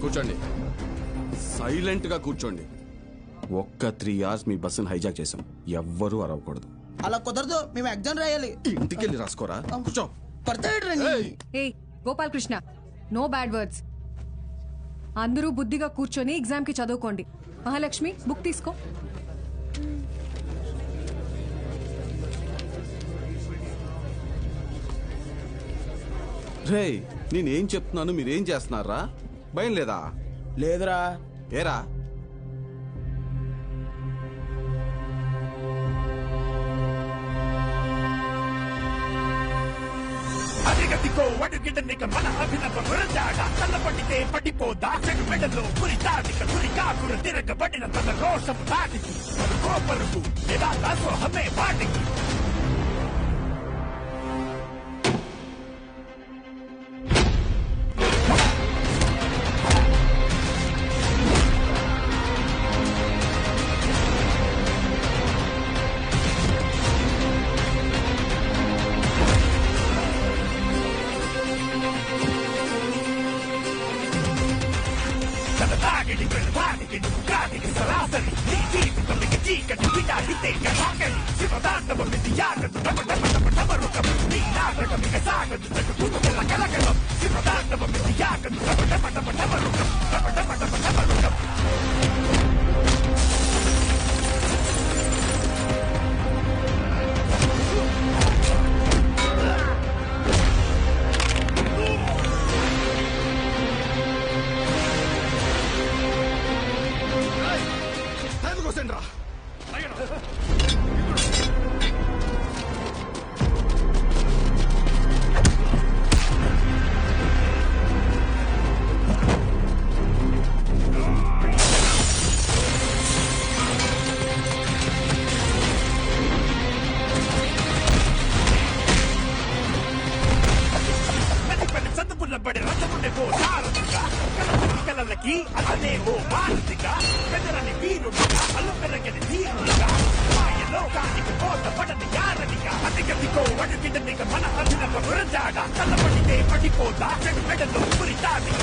కూర్చోండి, సైలెంట్ గా కూర్చోండి. ఒక్క 3 hours మీ బస్సును హైజాక్ చేసాం. ఎవ్వరూ అరవకూడదు. అలా కుదరదు, మేము ఎగ్జామ్ రాయాలి. ఇంటికి వెళ్ళి రాసుకోరా. కూర్చో. ఏ Gopal Krishna, no bad words. అందరూ బుద్ధిగా కూర్చొని ఎగ్జామ్ కి చదువుకోండి. మహాలక్ష్మి, బుక్ తీసుకో. రే, నేనేం చెప్తున్నాను మీరేం చేస్తున్నారా? భయం లేదా? లేదురా. ఏరా? అదిగదిగో అడుగిడనిక మన అభినవ గురజాడ తల్లపడితే పడిపోదా చెడు మెడలో గురి దాటిక గురి కాకులు తిరగబడిన తన రోషం దాటికి కోపరుకు ఎలా దాసోహమే వాటికి సరాసరి నీ జీవితంలో చీకటి విడాడితే సాగని శివదాండవ విద్యాగదు నమరుకం నీ నాటకం ఇక సాగదు కుతుల కలకలం శివదాండవ విద్యాగదు నమరుకం కలలకి అతనే ఓ బాధిగా పెదరని వీరుడిగా అల్లు పెరగని తీరుడిగా మాయలోకానికి కోత పడని యారనిగా అతిగతికో అడుగిడనిక మన అభినవ గురజాడ తల్లపడితే పడిపోతా చెడు మెడలో గురి దాటి.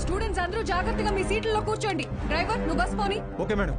స్టూడెంట్స్ అందరూ జాగ్రత్తగా మీ సీట్లలో కూర్చోండి. డ్రైవర్, నువ్వు బస్ పోని. Okay madam.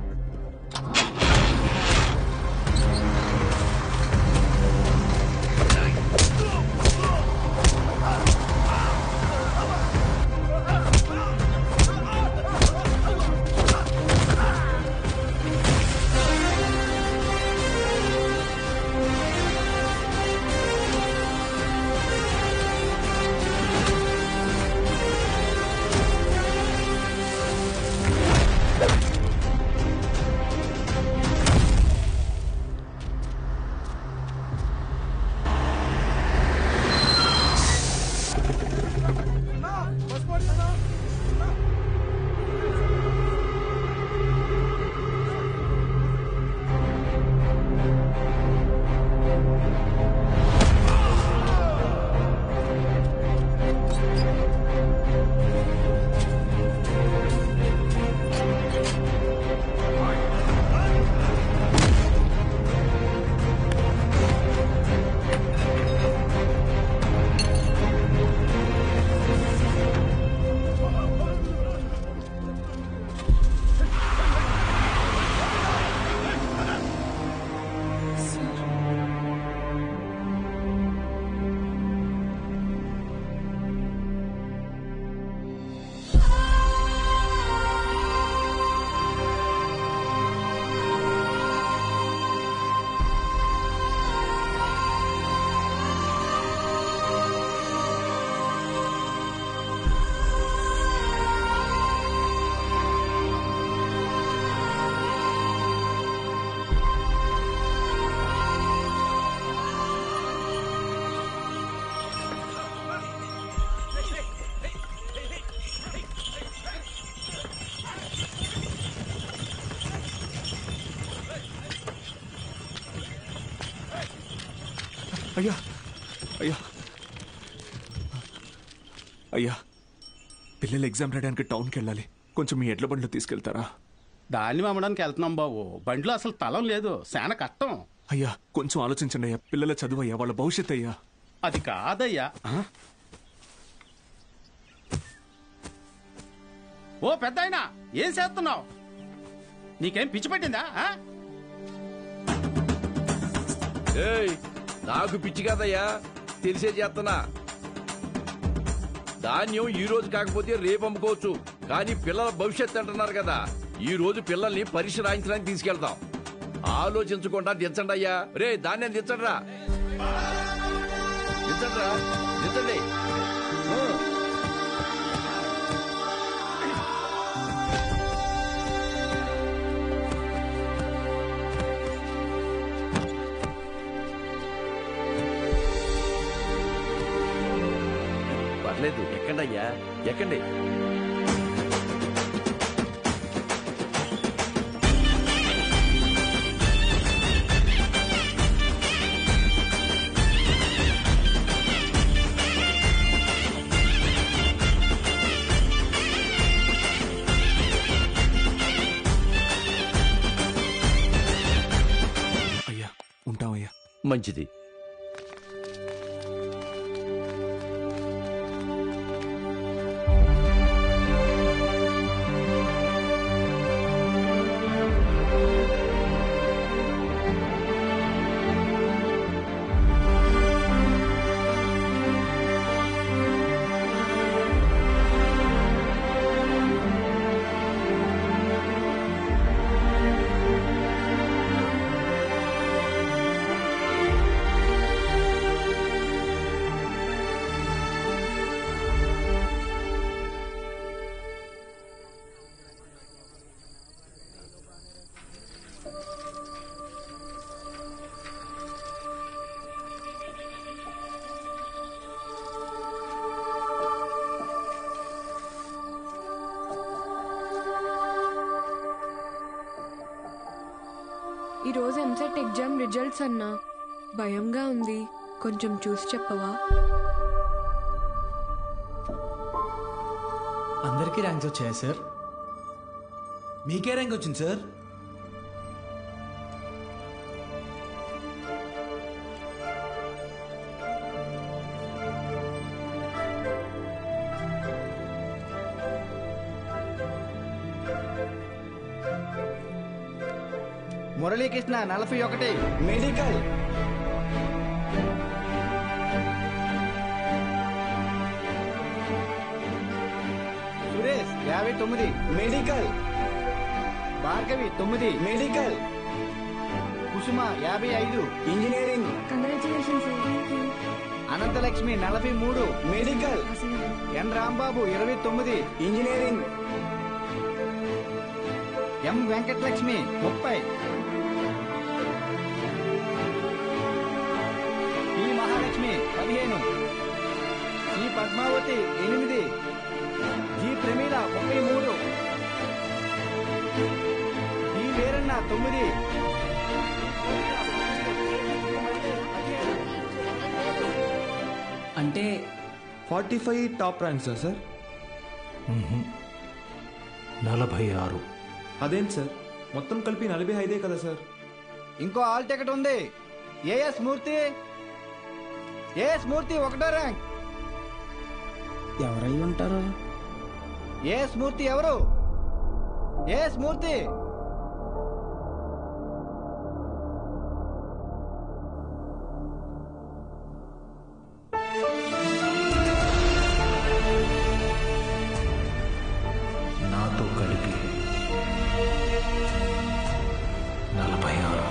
అయ్యా అయ్యా అయ్యా పిల్లలు ఎగ్జామ్ రాయడానికి టౌన్కి వెళ్ళాలి, కొంచెం మీ ఎడ్ల బండిలో తీసుకెళ్తారా? దాన్ని అమ్మడానికి వెళ్తున్నాం బాబు. బండిలో అసలు తలం లేదు, చాలా కష్టం. అయ్యా కొంచెం ఆలోచించండి అయ్యా, పిల్లల చదువు అయ్యా, వాళ్ళ భవిష్యత్ అయ్యా. అది కాదయ్యా. ఓ పెద్దాయనా, ఏం చేస్తున్నావు? నీకేం పిచ్చి పట్టిందా? నాకు పిచ్చి కాదయ్యా, తెలిసే చేస్తున్నా. ధాన్యం ఈ రోజు కాకపోతే రేపు అమ్ముకోవచ్చు, కానీ పిల్లల భవిష్యత్తు అంటున్నారు కదా, ఈ రోజు పిల్లల్ని పరీక్ష రాయించడానికి తీసుకెళ్తాం. ఆలోచించకుండా దించండి అయ్యా. రే ధాన్యం దించండిరా, దించండిరా, దించండి. పర్లేదు, ఎక్కండి అయ్యా, ఎక్కండి. అయ్యా ఉంటామయ్యా. మంచిది. ఈరోజు ఎంసెట్ ఎగ్జామ్ రిజల్ట్స్ అన్నా, భయంగా ఉంది, కొంచెం చూసి చెప్పవా? అందరికీ ర్యాంక్స్ వచ్చాయా సార్? మీకే ర్యాంక్ వచ్చింది sir? Muralikrishna 41 medical. Suresh 59 medical. Bhargavi 9 medical. Kusuma 55 engineering. Anantalakshmi 43 medical. N Rambabu 29 engineering. M Venkatalakshmi 30. P Mahalakshmi 15. C Padmavati 8. G Pramila 33. D Veeranna 9. అంటే 45 టాప్ ర్యాంక్సా సార్? 46. అదేంటి సార్, మొత్తం కలిపి 45 కదా సార్? ఇంకో ఆల్ టికెట్ ఉంది. ఏఎస్ మూర్తి 1వ ర్యాంక్. ఎవరై ఉంటారు? ఏఎస్ మూర్తి ఎవరు? ఏఎస్ మూర్తి. నాతో కలిపి 46.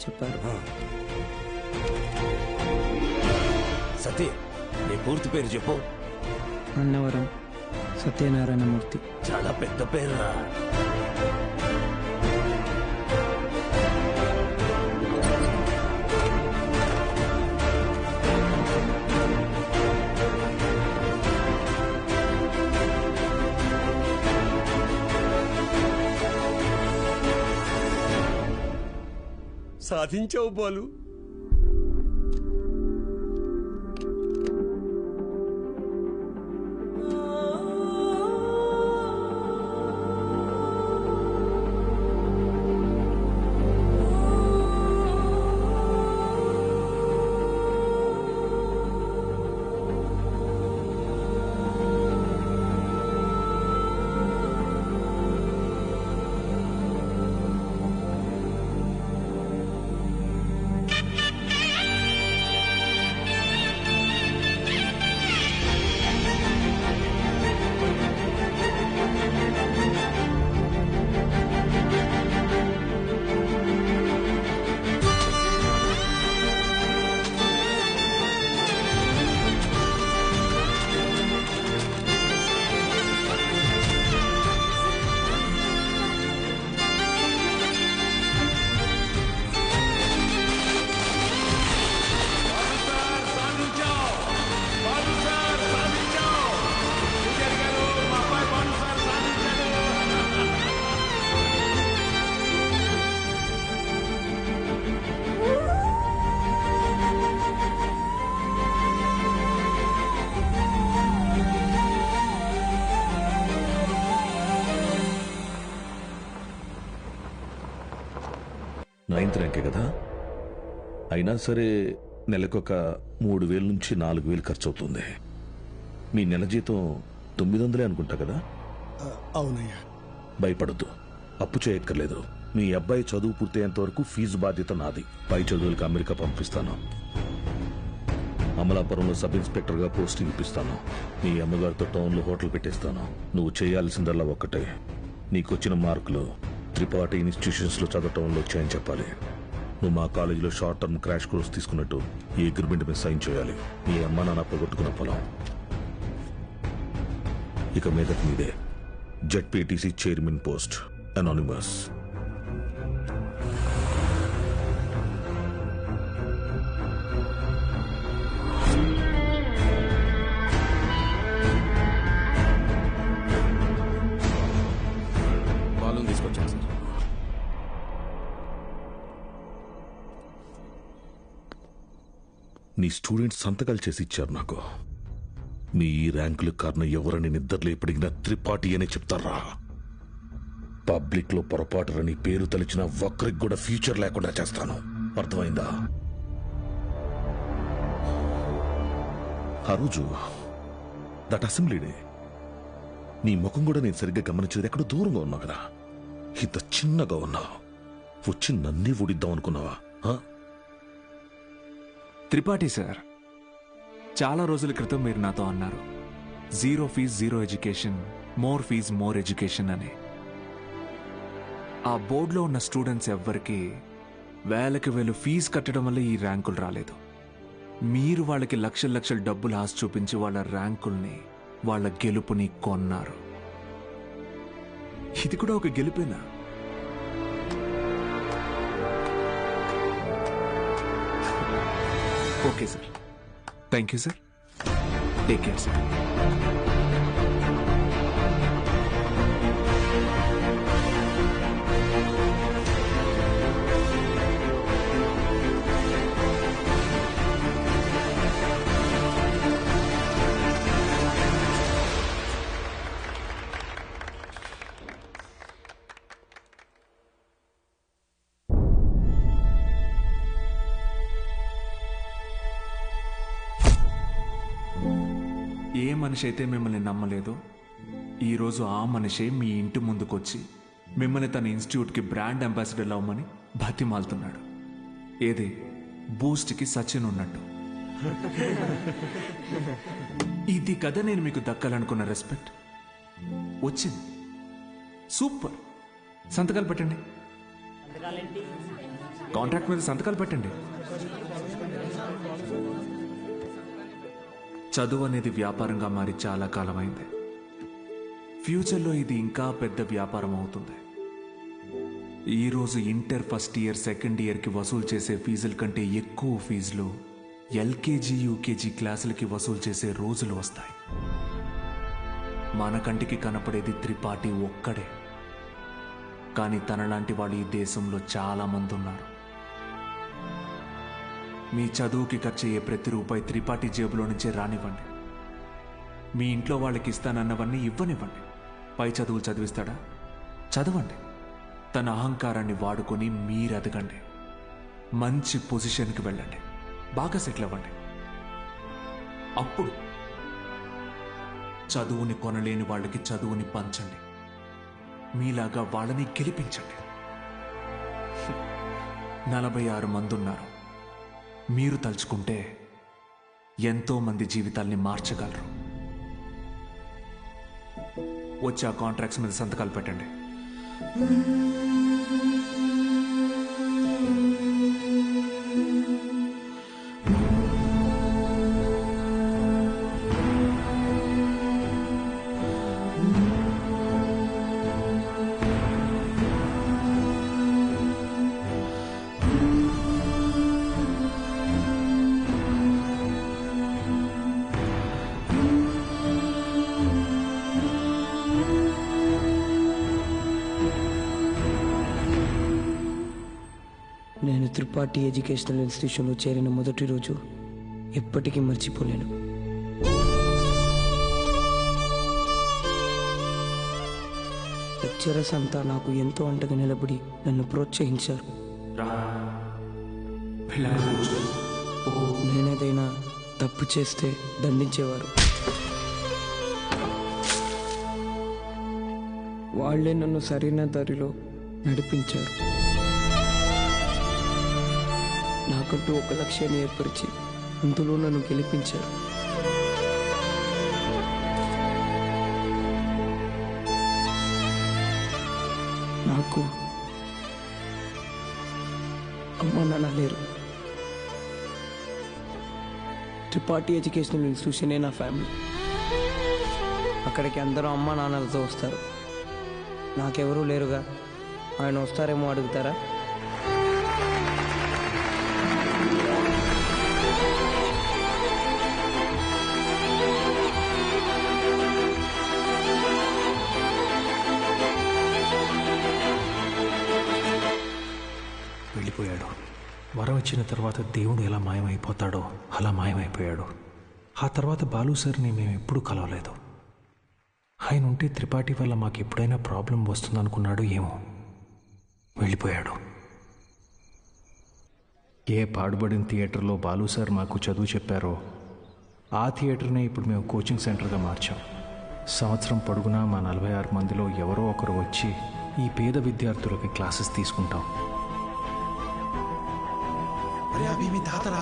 చెప్పారు. సతీ, నీ పూర్తి పేరు చెప్పు. అన్నవరం సత్యనారాయణమూర్తి. చాలా పెద్ద పేరురా. సాధించావు బాలు. నైన్త్ ర్యాంకే కదా, అయినా సరే నెలకొక 3,000 నుంచి 4,000 ఖర్చు అవుతుంది. మీ నెల జీతం 900 అనుకుంటా కదా? అవునయ్యా. భయపడద్దు, అప్పు చేయక్కర్లేదు. మీ అబ్బాయి చదువు పూర్తయ్యేంత వరకు ఫీజు బాధ్యత నాది. పై చదువులకు అమెరికా పంపిస్తాను. అమలాపురంలో సబ్ ఇన్స్పెక్టర్ గా పోస్టింగ్ ఇప్పిస్తాను. మీ అమ్మగారితో టౌన్లో హోటల్ పెట్టేస్తాను. నువ్వు చేయాల్సిందల్లా ఒక్కటే, నీకొచ్చిన మార్కులు త్రిపాఠి ఇన్స్టిట్యూషన్స్ లో చదవటంలో వచ్చాయని చెప్పాలి. నువ్వు మా కాలేజీలో షార్ట్ టర్మ్ క్రాష్ కోర్స్ తీసుకున్నట్టు ఈ అగ్రిమెంట్ మీద సైన్ చేయాలి. మీ అమ్మ నాన్న పోగొట్టుకున్న పొలం ఇక మీదట మీదే. ZPTC chairman post, anonymous. బాలుని తీసుకొచ్చాను సార్. నీ స్టూడెంట్స్ సంతకాలు చేసి ఇచ్చారు నాకు. మీ ఈ ర్యాంకుల కారణం ఎవరని నిద్రలేపడిగిన త్రిపాఠి అనే చెప్తారా? పబ్లిక్ లో పొరపాటుని పేరు తలిచిన ఒక్కరికి కూడా ఫ్యూచర్ లేకుండా చేస్తాను. అర్థమైందా? ఆ రోజు దట్ అసెంబ్లీ డే నీ ముఖం కూడా నేను సరిగ్గా గమనించేది ఎక్కడో దూరంగా ఉన్నావు కదా. ఇంత చిన్నగా ఉన్నావు. వచ్చి నన్నే ఊడిద్దాం అనుకున్నావా? త్రిపాఠి సార్, చాలా రోజుల క్రితం మీరు నాతో అన్నారు, 0 fees 0 education, more fees more education అని. ఆ బోర్డులో ఉన్న స్టూడెంట్స్ ఎవ్వరికి వేలకి వేలు ఫీజు కట్టడం వల్ల ఈ ర్యాంకులు రాలేదు. మీరు వాళ్ళకి లక్షల లక్షల డబ్బులు ఆశ చూపించి వాళ్ళ ర్యాంకుల్ని, వాళ్ళ గెలుపుని కొన్నారు. ఇది కూడా ఒక గెలుపేనా? Okay sir, thank you sir. Take care sir. ఏ మనిషి అయితే మిమ్మల్ని నమ్మలేదో ఈరోజు ఆ మనిషే మీ ఇంటి ముందుకొచ్చి మిమ్మల్ని తన ఇన్స్టిట్యూట్కి బ్రాండ్ అంబాసిడర్ అవ్వమని బతిమాలుతున్నాడు. ఏదే బూస్ట్కి సచిన్ ఉన్నట్టు. ఇది కదా నేను మీకు దక్కాలనుకున్న రెస్పెక్ట్. వచ్చింది. సూపర్. సంతకాలు పెట్టండి. కాంట్రాక్ట్ మీద సంతకాలు పెట్టండి. చదువు అనేది వ్యాపారంగా మారి చాలా కాలమైంది. ఫ్యూచర్లో ఇది ఇంకా పెద్ద వ్యాపారం అవుతుంది. ఈరోజు ఇంటర్ ఫస్ట్ ఇయర్ సెకండ్ ఇయర్కి వసూలు చేసే ఫీజుల కంటే ఎక్కువ ఫీజులు ఎల్కేజీ యూకేజీ క్లాసులకి వసూలు చేసే రోజులు వస్తాయి. మన కంటికి కనపడేది త్రిపాఠి ఒక్కడే, కానీ తనలాంటి వాళ్ళు ఈ దేశంలో చాలా మంది ఉన్నారు. మీ చదువుకి ఖర్చయ్యే ప్రతి రూపాయి త్రిపాఠి జేబులో నుంచే రానివ్వండి. మీ ఇంట్లో వాళ్ళకి ఇస్తానన్నవన్నీ ఇవ్వనివ్వండి. పై చదువులు చదివిస్తాడా? చదవండి. తన అహంకారాన్ని వాడుకొని మీరు ఎదగండి. మంచి పొజిషన్కి వెళ్ళండి. బాగా సెటిల్ అవ్వండి. అప్పుడు చదువుని కొనలేని వాళ్ళకి చదువుని పంచండి. మీలాగా వాళ్ళని గెలిపించండి. 46 మంది ఉన్నారు. మీరు తలుచుకుంటే ఎంతో మంది జీవితాల్ని మార్చగలరు. వచ్చి ఆ కాంట్రాక్ట్స్ మీద సంతకాలు పెట్టండి. నేను త్రిపాఠి ఎడ్యుకేషనల్ ఇన్స్టిట్యూషన్లో చేరిన మొదటి రోజు ఎప్పటికీ మర్చిపోలేను. లెక్చరర్స్ అంతా నాకు ఎంతో అంటగా నిలబడి నన్ను ప్రోత్సహించారు. నేనేదైనా తప్పు చేస్తే దండించేవారు. వాళ్లే నన్ను సరైన దారిలో నడిపించారు. నాకంటూ ఒక లక్ష్యాన్ని ఏర్పరిచి అందులో నన్ను గెలిపించారు. నాకు అమ్మ నాన్న లేరు. త్రిపాఠి ఎడ్యుకేషనల్ ఇన్స్టిట్యూషనే నా ఫ్యామిలీ. అక్కడికి అందరూ అమ్మ నాన్నలతో వస్తారు. నాకెవరూ లేరుగా. ఆయన వస్తారేమో అడుగుతారా? వెళ్ళిపోయాడు. వరం ఇచ్చిన తర్వాత దేవుడు ఎలా మాయమైపోతాడో అలా మాయమైపోయాడు. ఆ తర్వాత బాలు సార్ని మేము ఎప్పుడూ కలవలేదు. ఆయన ఉంటే త్రిపాఠి వల్ల మాకు ఎప్పుడైనా ప్రాబ్లం వస్తుందనుకున్నాడు ఏమో. వెళ్ళిపోయాడు. ఏ పాడుబడిన థియేటర్లో బాలు సార్ మాకు చదువు చెప్పారో ఆ థియేటర్నే ఇప్పుడు మేము కోచింగ్ సెంటర్గా మార్చాం. సంవత్సరం పొడుగునా మా 46 మందిలో ఎవరో ఒకరు వచ్చి ఈ పేద విద్యార్థులకి క్లాసెస్ తీసుకుంటాం. అరే అభి మీ తాతరా.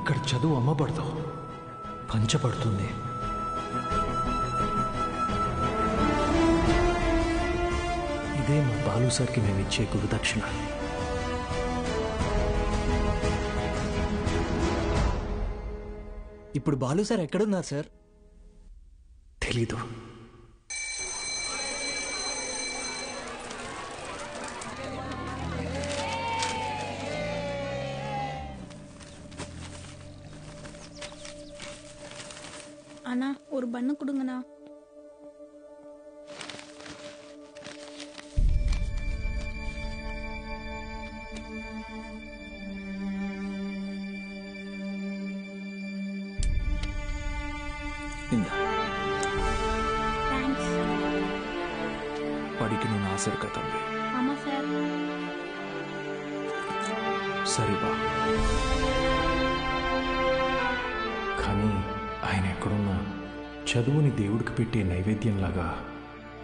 ఇక్కడ చదువు అమ్మబడదు, పంచబడుతుంది. ఇదే మా బాలు సార్కి మేము ఇచ్చే గురుదక్షిణ. ఇప్పుడు బాలు సార్ ఎక్కడున్నారు సార్? తెలీదు. அண்ணா ஒரு பண்ணு கொடுங்கண்ணா. படிக்கணும்னு ஆசை இருக்கா தம்பி? ஆமா சார். சரிப்பா. కానీ ఆయన ఎక్కడున్నా చదువుని దేవుడికి పెట్టే నైవేద్యంలాగా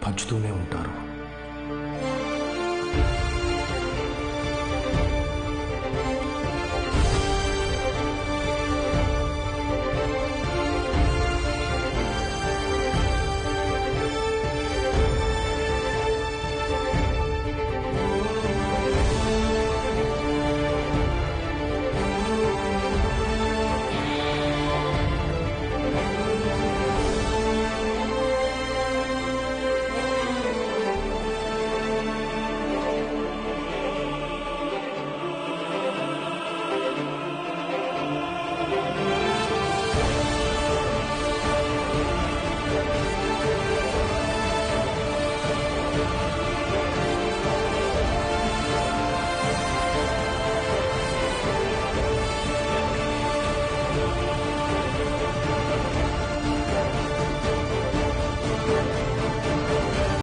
పంచుతూనే ఉంటారు.